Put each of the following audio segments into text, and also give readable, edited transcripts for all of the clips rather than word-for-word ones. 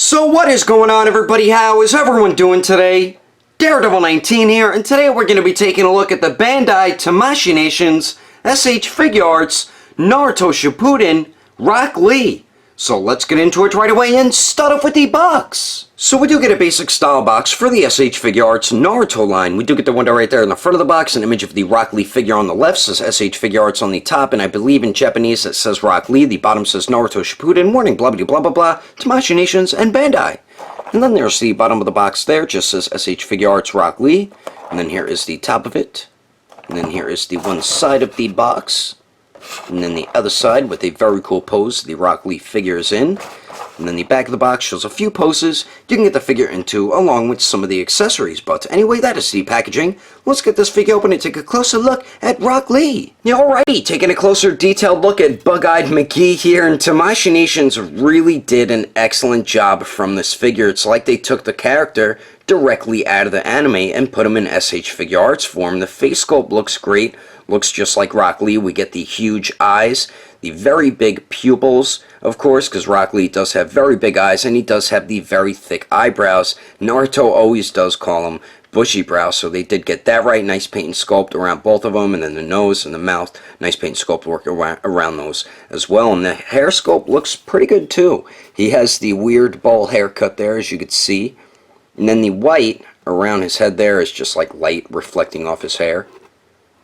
So what is going on, everybody? How is everyone doing today? Daredevil 19 here, and today we're going to be taking a look at the Bandai Tamashii Nation's SH Figuarts Naruto Shippuden Rock Lee. So let's get into it right away and start off with the box. So we do get a basic style box for the SH Figuarts Naruto line. We do get the window right there in the front of the box, an image of the Rock Lee figure on the left, says SH Figuarts on the top, and I believe in Japanese it says Rock Lee. The bottom says Naruto Shippuden, warning, blah blah blah blah blah, Tamashii Nations, and Bandai. And then there's the bottom of the box there, just says SH Figuarts Rock Lee. And then here is the top of it. And then here is the one side of the box. And then the other side with a very cool pose the Rock Lee figure is in. And then the back of the box shows a few poses you can get the figure into along with some of the accessories. But anyway, that is the packaging. Let's get this figure open and take a closer look at Rock Lee. Alrighty, taking a closer detailed look at Bug-Eyed McGee here, and Tamashii Nations really did an excellent job from this figure. It's like they took the character directly out of the anime and put him in SH Figuarts form. The face sculpt looks great. Looks just like Rock Lee. We get the huge eyes, the very big pupils, of course, because Rock Lee does have very big eyes, and he does have the very thick eyebrows. Naruto always does call them bushy brows, so they did get that right. Nice paint and sculpt around both of them, and then the nose and the mouth. Nice paint and sculpt work around those as well, and the hair sculpt looks pretty good too. He has the weird bowl haircut there, as you can see, and then the white around his head there is just like light reflecting off his hair,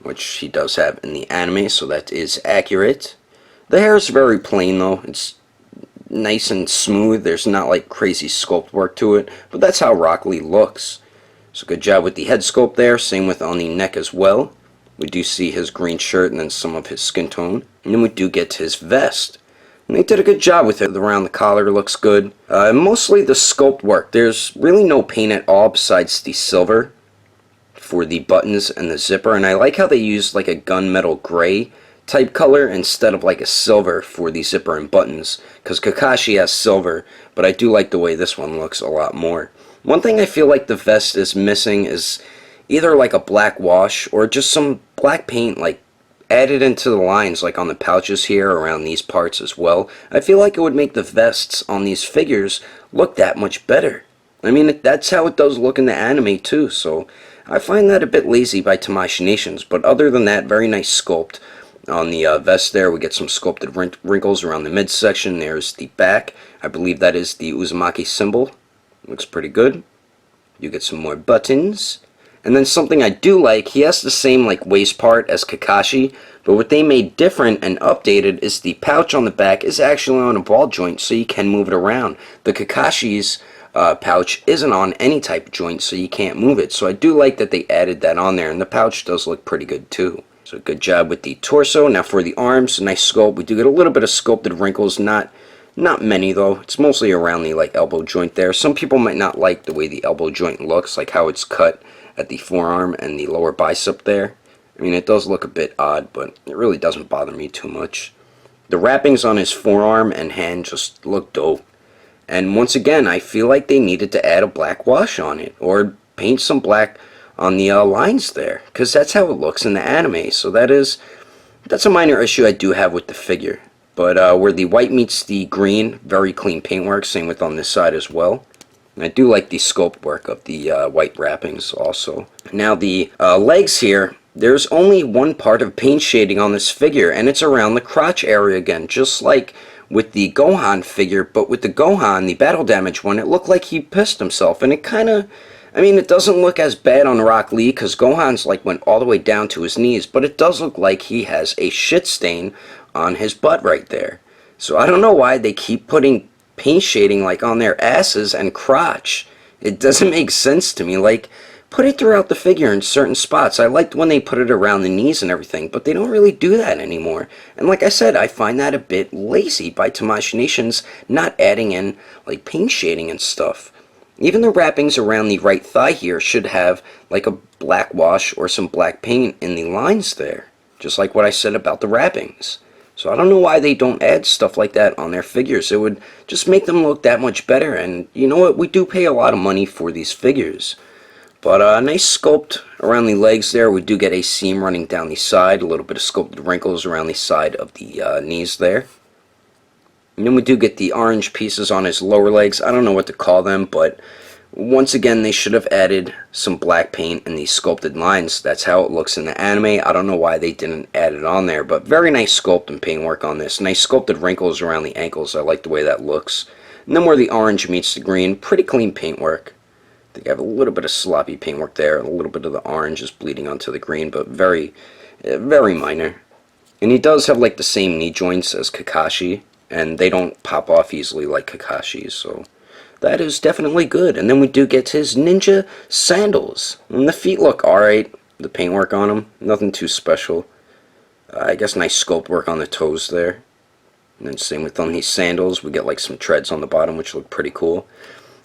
which he does have in the anime, so that is accurate. The hair is very plain though. It's nice and smooth. There's not like crazy sculpt work to it, but that's how Rock Lee looks. So good job with the head sculpt there. Same with on the neck as well. We do see his green shirt and then some of his skin tone. And then we do get his vest. And they did a good job with it. Around the collar looks good. Mostly the sculpt work. There's really no paint at all besides the silver for the buttons and the zipper, and I like how they used like a gunmetal gray type color instead of like a silver for the zipper and buttons, because Kakashi has silver, but I do like the way this one looks a lot more. One thing I feel like the vest is missing is either like a black wash or just some black paint like added into the lines, like on the pouches here around these parts as well. I feel like it would make the vests on these figures look that much better. I mean, that's how it does look in the anime too, so I find that a bit lazy by Tamashii Nations, but other than that, very nice sculpt. On the vest there, we get some sculpted wrinkles around the midsection. There's the back. I believe that is the Uzumaki symbol. Looks pretty good. You get some more buttons. And then something I do like, he has the same like waist part as Kakashi, but what they made different and updated is the pouch on the back is actually on a ball joint, so you can move it around. The Kakashi's pouch isn't on any type of joint, so you can't move it. So I do like that they added that on there, and the pouch does look pretty good too. So good job with the torso. Now for the arms, nice sculpt. We do get a little bit of sculpted wrinkles, not many though. It's mostly around the like elbow joint there. Some people might not like the way the elbow joint looks, like how it's cut at the forearm and the lower bicep there. I mean, it does look a bit odd, but it really doesn't bother me too much. The wrappings on his forearm and hand just look dope. And once again, I feel like they needed to add a black wash on it, or paint some black on the lines there, because that's how it looks in the anime. So that's a minor issue I do have with the figure. But where the white meets the green, very clean paintwork. Same with on this side as well. And I do like the sculpt work of the white wrappings also. Now the legs here, there's only one part of paint shading on this figure, and it's around the crotch area again, just like with the Gohan figure. But with the Gohan, the battle damage one, it looked like he pissed himself, and it kind of, I mean, it doesn't look as bad on Rock Lee because Gohan's like went all the way down to his knees, but it does look like he has a shit stain on his butt right there. So I don't know why they keep putting paint shading like on their asses and crotch. It doesn't make sense to me. Like, put it throughout the figure in certain spots. I liked when they put it around the knees and everything, but they don't really do that anymore. And like I said, I find that a bit lazy by Tamashii Nations not adding in like paint shading and stuff. Even the wrappings around the right thigh here should have like a black wash or some black paint in the lines there, just like what I said about the wrappings. So I don't know why they don't add stuff like that on their figures. It would just make them look that much better, and you know what, we do pay a lot of money for these figures. But a nice sculpt around the legs there. We do get a seam running down the side, a little bit of sculpted wrinkles around the side of the knees there. And then we do get the orange pieces on his lower legs. I don't know what to call them, but once again, they should have added some black paint in these sculpted lines. That's how it looks in the anime. I don't know why they didn't add it on there, but very nice sculpt and paint work on this. Nice sculpted wrinkles around the ankles. I like the way that looks. And then where the orange meets the green, pretty clean paint work. I think I have a little bit of sloppy paint work there. A little bit of the orange is bleeding onto the green, but very minor. And he does have like the same knee joints as Kakashi, and they don't pop off easily like Kakashi's, so that is definitely good. And then we do get his ninja sandals. And the feet look alright. The paintwork on them, nothing too special. I guess nice sculpt work on the toes there. And then same with on these sandals. We get like some treads on the bottom, which look pretty cool.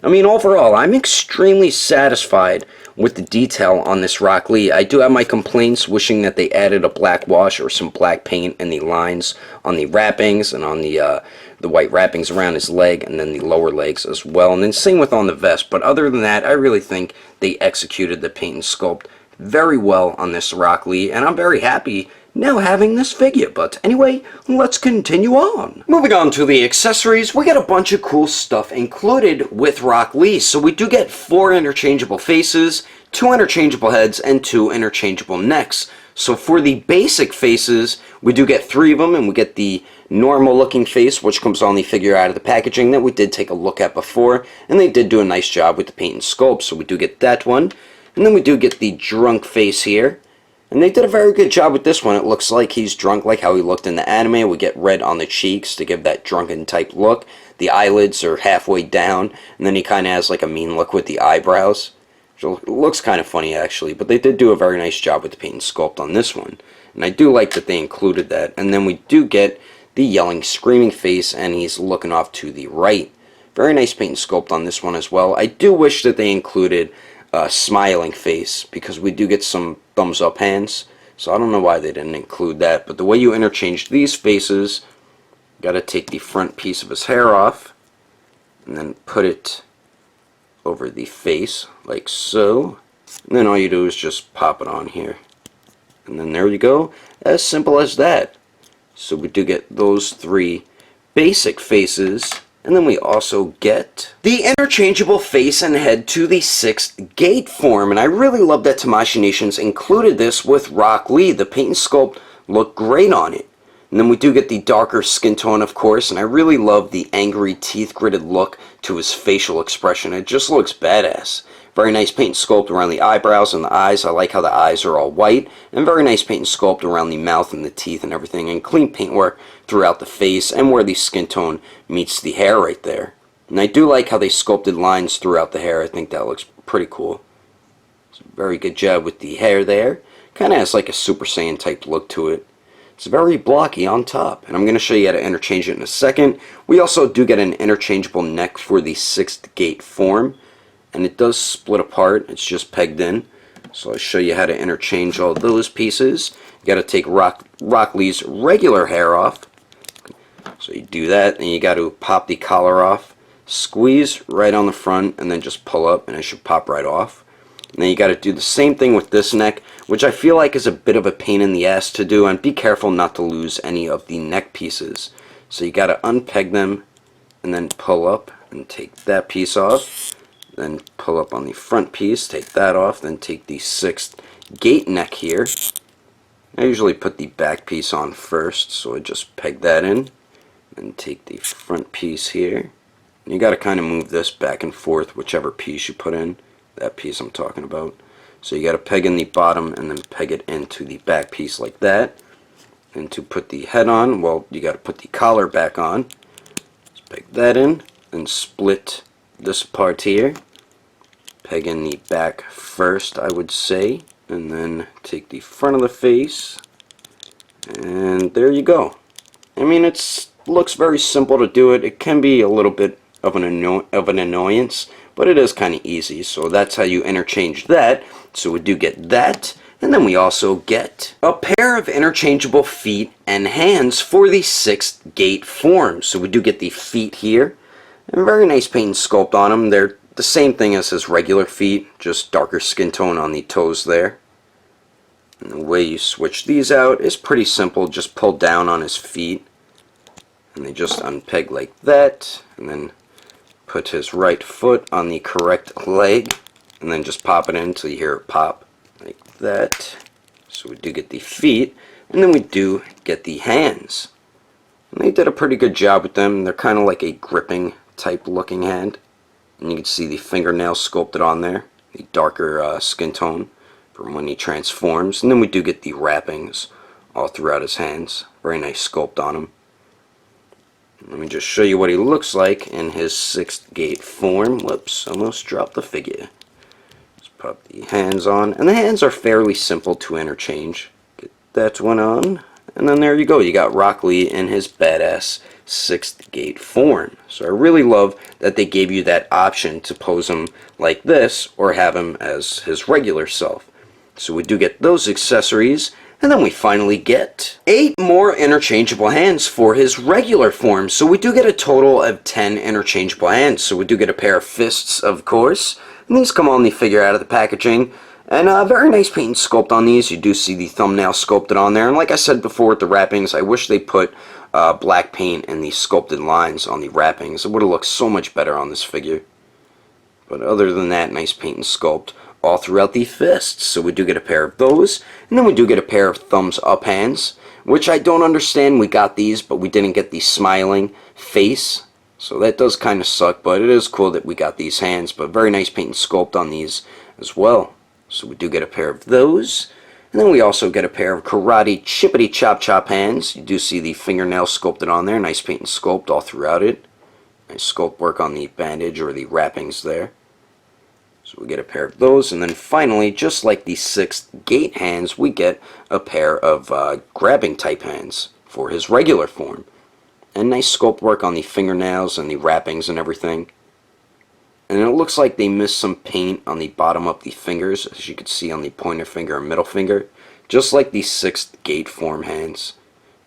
I mean, overall, I'm extremely satisfied with the detail on this Rock Lee. I do have my complaints, wishing that they added a black wash or some black paint in the lines on the wrappings and on the white wrappings around his leg, and then the lower legs as well. And then same with on the vest. But other than that, I really think they executed the paint and sculpt very well on this Rock Lee, and I'm very happy now having this figure. But anyway, let's continue on. Moving on to the accessories, we get a bunch of cool stuff included with Rock Lee. So we do get 4 interchangeable faces, 2 interchangeable heads, and 2 interchangeable necks. So for the basic faces, we do get 3 of them, and we get the normal looking face, which comes on the figure out of the packaging that we did take a look at before, and they did do a nice job with the paint and sculpt, so we do get that one. And then we do get the drunk face here. And they did a very good job with this one. It looks like he's drunk like how he looked in the anime. We get red on the cheeks to give that drunken type look. The eyelids are halfway down, and then he kind of has like a mean look with the eyebrows. So it looks kind of funny actually, but they did do a very nice job with the paint and sculpt on this one. And I do like that they included that. And then we do get the yelling, screaming face, and he's looking off to the right. Very nice paint and sculpt on this one as well. I do wish that they included a smiling face, because we do get some thumbs up hands, so I don't know why they didn't include that. But the way you interchange these faces, you gotta take the front piece of his hair off and then put it over the face like so, and then all you do is just pop it on here, and then there you go, as simple as that. So we do get those 3 basic faces. And then we also get the interchangeable face and head to the 6th gate form. And I really love that Tamashii Nations included this with Rock Lee. The paint and sculpt look great on it. And then we do get the darker skin tone, of course. And I really love the angry, teeth-gritted look to his facial expression. It just looks badass. Very nice paint and sculpt around the eyebrows and the eyes. I like how the eyes are all white. And very nice paint and sculpt around the mouth and the teeth and everything. And clean paint work throughout the face and where the skin tone meets the hair right there. And I do like how they sculpted lines throughout the hair. I think that looks pretty cool. It's a very good job with the hair there. Kind of has like a Super Saiyan type look to it. It's very blocky on top. And I'm going to show you how to interchange it in a second. We also do get an interchangeable neck for the 6th gate form. And it does split apart. It's just pegged in. So I'll show you how to interchange all those pieces. You got to take Rock Lee's regular hair off. So you do that, and you got to pop the collar off, squeeze right on the front, and then just pull up, and it should pop right off. And then you got to do the same thing with this neck, which I feel like is a bit of a pain in the ass to do, and be careful not to lose any of the neck pieces. So you got to unpeg them, and then pull up, and take that piece off. Then pull up on the front piece, take that off, then take the 6th gate neck here. I usually put the back piece on first, so I just peg that in. Then take the front piece here. And you got to kind of move this back and forth, whichever piece you put in. That piece I'm talking about. So you got to peg in the bottom and then peg it into the back piece like that. And to put the head on, well, you got to put the collar back on. Just peg that in, and split this part here. Peg in the back first, I would say, and then take the front of the face, and there you go. I mean, it looks very simple to do it. It can be a little bit of an annoyance, but it is kind of easy. So that's how you interchange that. So we do get that, and then we also get a pair of interchangeable feet and hands for the 6th gate form. So we do get the feet here, and very nice paint and sculpt on them. They're the same thing as his regular feet, just darker skin tone on the toes there. And the way you switch these out is pretty simple. Just pull down on his feet, and they just unpeg like that, and then put his right foot on the correct leg, and then just pop it in until you hear it pop like that. So we do get the feet, and then we do get the hands. And they did a pretty good job with them. They're kind of like a gripping type looking hand, and you can see the fingernails sculpted on there, the darker skin tone from when he transforms. And then we do get the wrappings all throughout his hands. Very nice sculpt on him. Let me just show you what he looks like in his 6th gate form. Whoops, almost dropped the figure. Let's pop the hands on, and the hands are fairly simple to interchange. Get that one on, and then there you go. You got Rock Lee in his badass 6th gate form. So I really love that they gave you that option to pose him like this or have him as his regular self. So we do get those accessories. And then we finally get 8 more interchangeable hands for his regular form. So we do get a total of 10 interchangeable hands. So we do get a pair of fists, of course. And these come on the figure out of the packaging. And a very nice paint and sculpt on these. You do see the thumbnail sculpted on there. And like I said before with the wrappings, I wish they put black paint and the sculpted lines on the wrappings. It would have looked so much better on this figure. But other than that, nice paint and sculpt all throughout the fists. So we do get a pair of those, and then we do get a pair of thumbs up hands, which I don't understand. We got these, but we didn't get the smiling face, so that does kind of suck, but it is cool that we got these hands. But very nice paint and sculpt on these as well. So we do get a pair of those, and then we also get a pair of karate chippity chop chop hands. You do see the fingernail sculpted on there. Nice paint and sculpt all throughout it. Nice sculpt work on the bandage or the wrappings there. So we get a pair of those, and then finally, just like the 6th gate hands, we get a pair of grabbing type hands for his regular form. And nice sculpt work on the fingernails and the wrappings and everything. And it looks like they missed some paint on the bottom of the fingers, as you can see on the pointer finger and middle finger, just like the 6th gate form hands.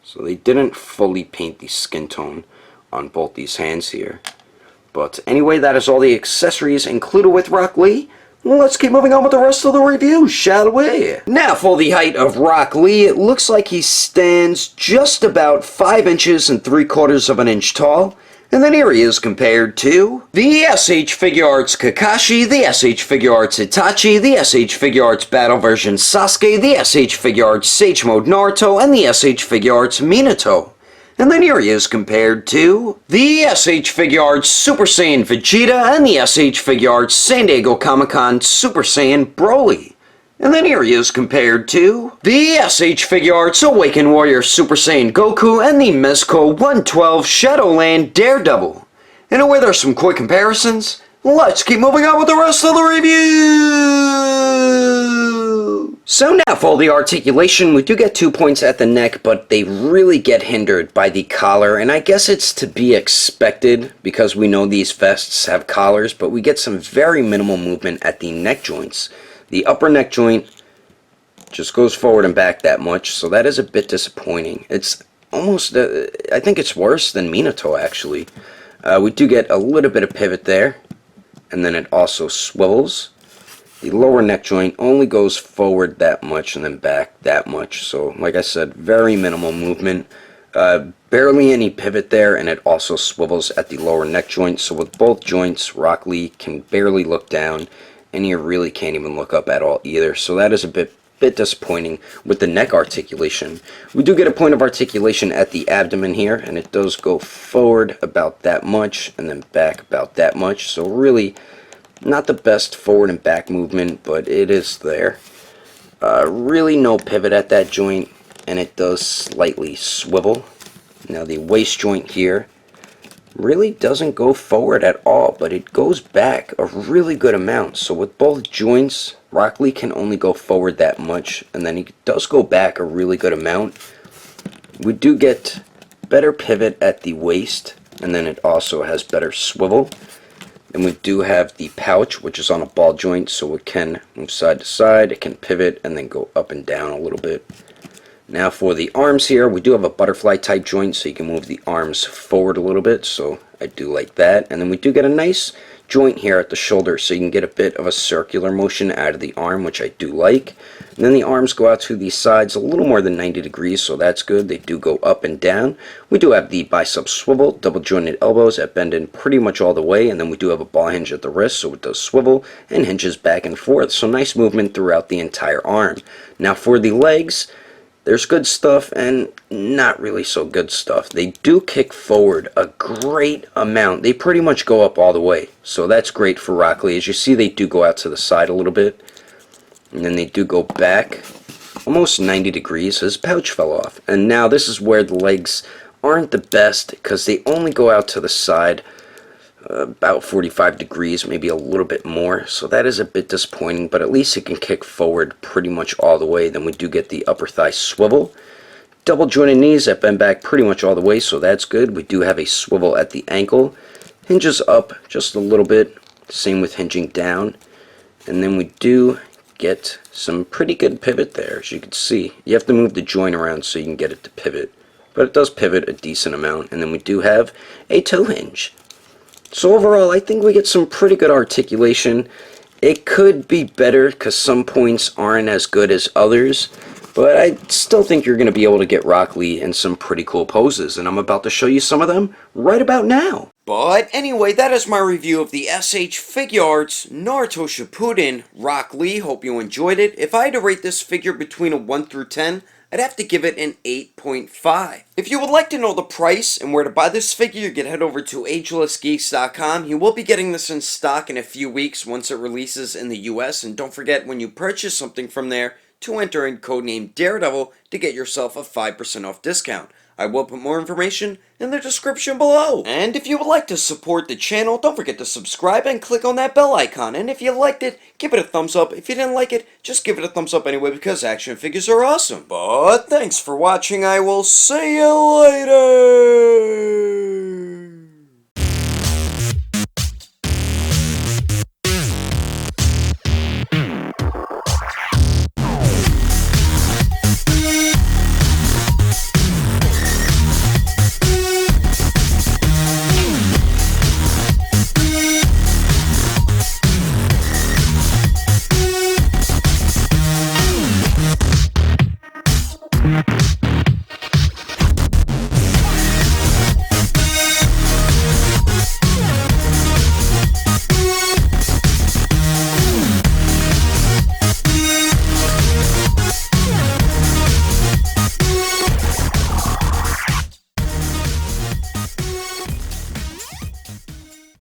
So they didn't fully paint the skin tone on both these hands here. But anyway, that is all the accessories included with Rock Lee. Let's keep moving on with the rest of the review, shall we? Now for the height of Rock Lee, it looks like he stands just about 5 inches and 3/4 of an inch tall. And then here he is compared to the SH Figuarts Kakashi, the SH Figuarts Itachi, the SH Figuarts Battle Version Sasuke, the SH Figuarts Sage Mode Naruto, and the SH Figuarts Minato. And then here he is compared to the SH Figuarts Super Saiyan Vegeta and the SH Figuarts San Diego Comic-Con Super Saiyan Broly. And then here he is compared to the SH Figuarts Awakened Warrior Super Saiyan Goku and the Mezco 112 Shadowland Daredevil. And away there's some quick comparisons. Let's keep moving on with the rest of the review! So now for the articulation, we do get 2 points at the neck, but they really get hindered by the collar, and I guess it's to be expected because we know these vests have collars, but we get some very minimal movement at the neck joints. The upper neck joint just goes forward and back that much, so that is a bit disappointing. It's almost, I think it's worse than Minato actually. We do get a little bit of pivot there, and then it also swivels. The lower neck joint only goes forward that much and then back that much. So, like I said, very minimal movement. Barely any pivot there, and it also swivels at the lower neck joint. So with both joints, Rock Lee can barely look down, and you really can't even look up at all either. So that is a bit disappointing with the neck articulation. We do get a point of articulation at the abdomen here, and it does go forward about that much and then back about that much. So really not the best forward and back movement, but it is there. Really no pivot at that joint, and it does slightly swivel. Now the waist joint here really doesn't go forward at all, but it goes back a really good amount. So with both joints, Rock Lee can only go forward that much, and then he does go back a really good amount. We do get better pivot at the waist, and then it also has better swivel. And we do have the pouch, which is on a ball joint, so it can move side to side, it can pivot, and then go up and down a little bit. Now for the arms here, we do have a butterfly type joint, so you can move the arms forward a little bit, so I do like that. And then we do get a nice joint here at the shoulder, so you can get a bit of a circular motion out of the arm, which I do like. And then the arms go out to the sides a little more than 90 degrees, so that's good. They do go up and down. We do have the bicep swivel, double jointed elbows that bend in pretty much all the way, and then we do have a ball hinge at the wrist, so it does swivel and hinges back and forth. So nice movement throughout the entire arm. Now for the legs, there's good stuff and not really so good stuff. They do kick forward a great amount. They pretty much go up all the way, so that's great for Rock Lee. As you see, they do go out to the side a little bit, and then they do go back almost 90 degrees. His pouch fell off, and now this is where the legs aren't the best because they only go out to the side about 45 degrees, maybe a little bit more, so that is a bit disappointing, but at least it can kick forward pretty much all the way. Then we do get the upper thigh swivel, double jointed knees that bend back pretty much all the way, so that's good. We do have a swivel at the ankle, hinges up just a little bit, same with hinging down, and then we do get some pretty good pivot there. As you can see, you have to move the joint around so you can get it to pivot, but it does pivot a decent amount. And then we do have a toe hinge. So overall, I think we get some pretty good articulation. It could be better because some points aren't as good as others, but I still think you're going to be able to get Rock Lee in some pretty cool poses, and I'm about to show you some of them right about now. But anyway, that is my review of the SH Figuarts Naruto Shippuden Rock Lee. Hope you enjoyed it. If I had to rate this figure between a 1 through 10, I'd have to give it an 8.5. If you would like to know the price and where to buy this figure, you can head over to Agelessgeeks.com. You will be getting this in stock in a few weeks once it releases in the US. And don't forget, when you purchase something from there, to enter in codename Daredevil to get yourself a 5% off discount. I will put more information in the description below. And if you would like to support the channel, don't forget to subscribe and click on that bell icon. And if you liked it, give it a thumbs up. If you didn't like it, just give it a thumbs up anyway because action figures are awesome. But thanks for watching. I will see you later.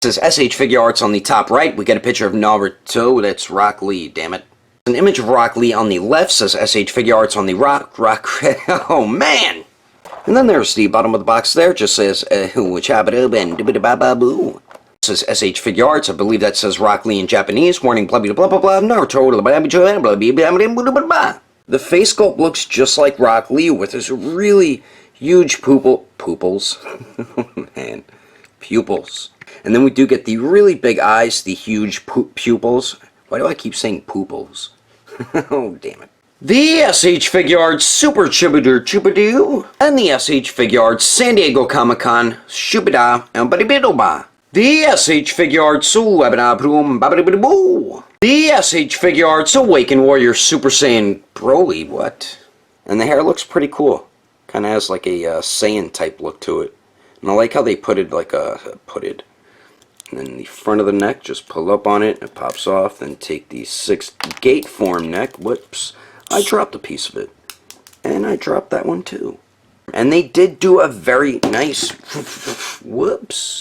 This is SH Figuarts on the top right. We get a picture of Naruto. That's Rock Lee, damn it. An image of Rock Lee on the left says SH Figuarts on the rock. Oh man! And then there's the bottom of the box there. Just says Chabadoo. This is SH Figuarts. I believe that says Rock Lee in Japanese. Warning, blah blah blah blah blah. Naruto. The face sculpt looks just like Rock Lee with his really huge pupils. Man, pupils. And then we do get the really big eyes, the huge pupils. Why do I keep saying pupils? Oh, damn it. The SH Figuarts Super Chibidoo and the SH Figuarts San Diego Comic-Con Shubida and Badibidoba. The SH Figuarts The SH Figuarts Awakened Warrior Super Saiyan Broly, what? And the hair looks pretty cool. Kind of has like a Saiyan type look to it. And I like how they put it like a and then the front of the neck, just pull up on it, it pops off, then take the 6th gate form neck. Whoops, I dropped a piece of it. And I dropped that one too. And they did do a very nice, whoops.